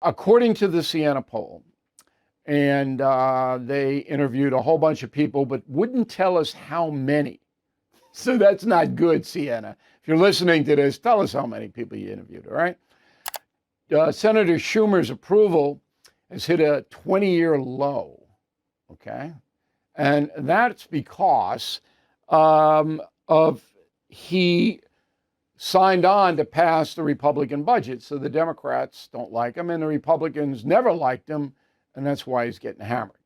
according to the Siena poll, and they interviewed a whole bunch of people, but wouldn't tell us how many. So that's not good, Siena. If you're listening to this, tell us how many people you interviewed, all right? Senator Schumer's approval has hit a 20-year low, okay? And that's because he signed on to pass the Republican budget. So the Democrats don't like him, and the Republicans never liked him, and that's why he's getting hammered.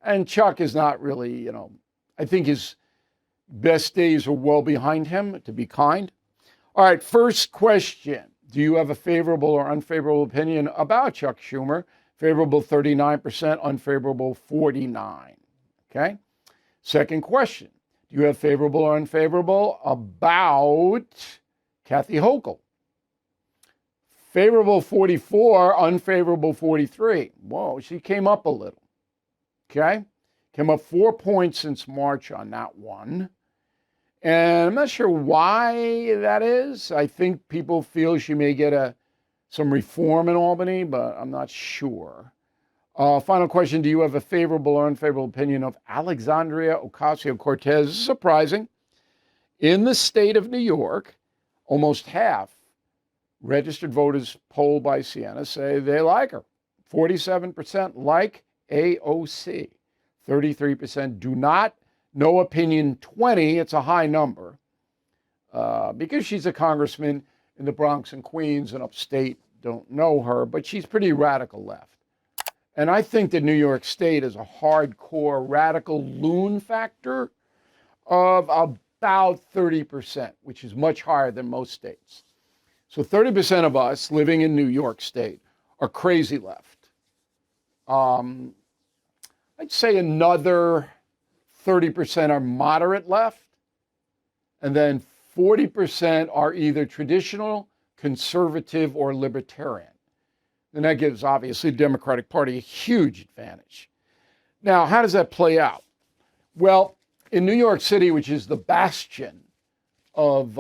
And Chuck is not really, I think his best days are well behind him, to be kind. All right, first question. Do you have a favorable or unfavorable opinion about Chuck Schumer? Favorable 39%, unfavorable 49%. Okay. Second question. Do you have favorable or unfavorable about Kathy Hochul? Favorable 44, unfavorable 43. Whoa, she came up a little. Okay. Came up 4 points since March on that one. And I'm not sure why that is. I think people feel she may get some reform in Albany, but I'm not sure. Final question. Do you have a favorable or unfavorable opinion of Alexandria Ocasio-Cortez? Surprising. In the state of New York, almost half registered voters polled by Siena say they like her. 47% like AOC. 33% do not. No opinion 20. It's a high number because she's a congressman in the Bronx and Queens and upstate. Don't know her, but she's pretty radical left. And I think that New York State is a hardcore radical loon factor of about 30%, which is much higher than most states. So 30% of us living in New York State are crazy left. I'd say another 30% are moderate left, and then 40% are either traditional, conservative, or libertarian. And that gives, obviously, the Democratic Party a huge advantage. Now, how does that play out? Well, in New York City, which is the bastion of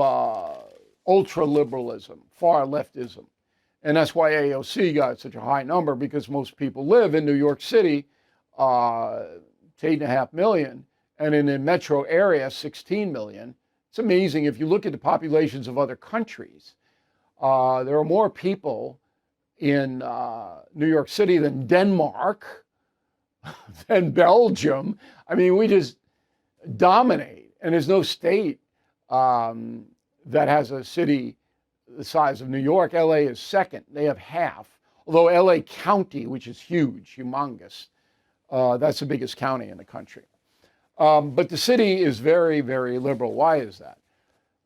ultra-liberalism, far leftism, and that's why AOC got such a high number, because most people live in New York City, it's 8.5 million, and in the metro area, 16 million. It's amazing. If you look at the populations of other countries, there are more people in New York City than Denmark, than Belgium. I mean, we just dominate. And there's no state that has a city the size of New York. LA is second. They have half. Although LA County, which is huge, humongous, that's the biggest county in the country. But the city is very, very liberal. Why is that?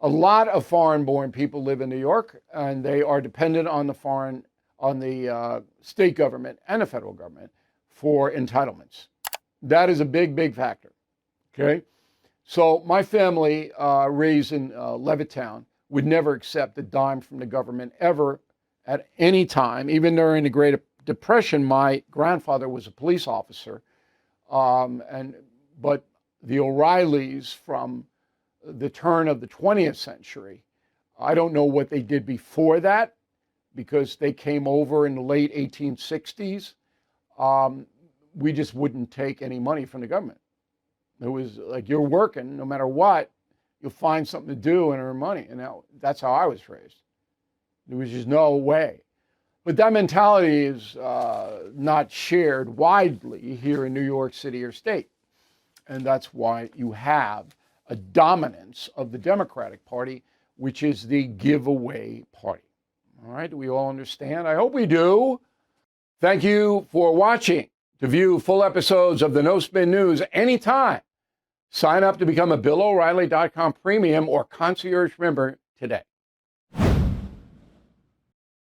A lot of foreign-born people live in New York, and they are dependent on the state government and the federal government for entitlements. That is a big, big factor. Okay, so my family, raised in Levittown, would never accept a dime from the government ever, at any time. Even during the Great Depression, my grandfather was a police officer, but the O'Reillys from the turn of the 20th century, I don't know what they did before that, because they came over in the late 1860s. We just wouldn't take any money from the government. It was like, you're working, no matter what, you'll find something to do and earn money. And that's how I was raised. There was just no way. But that mentality is not shared widely here in New York City or state. And that's why you have a dominance of the Democratic Party, which is the giveaway party. All right, do we all understand? I hope we do. Thank you for watching. To view full episodes of the No Spin News anytime, sign up to become a BillO'Reilly.com premium or concierge member today.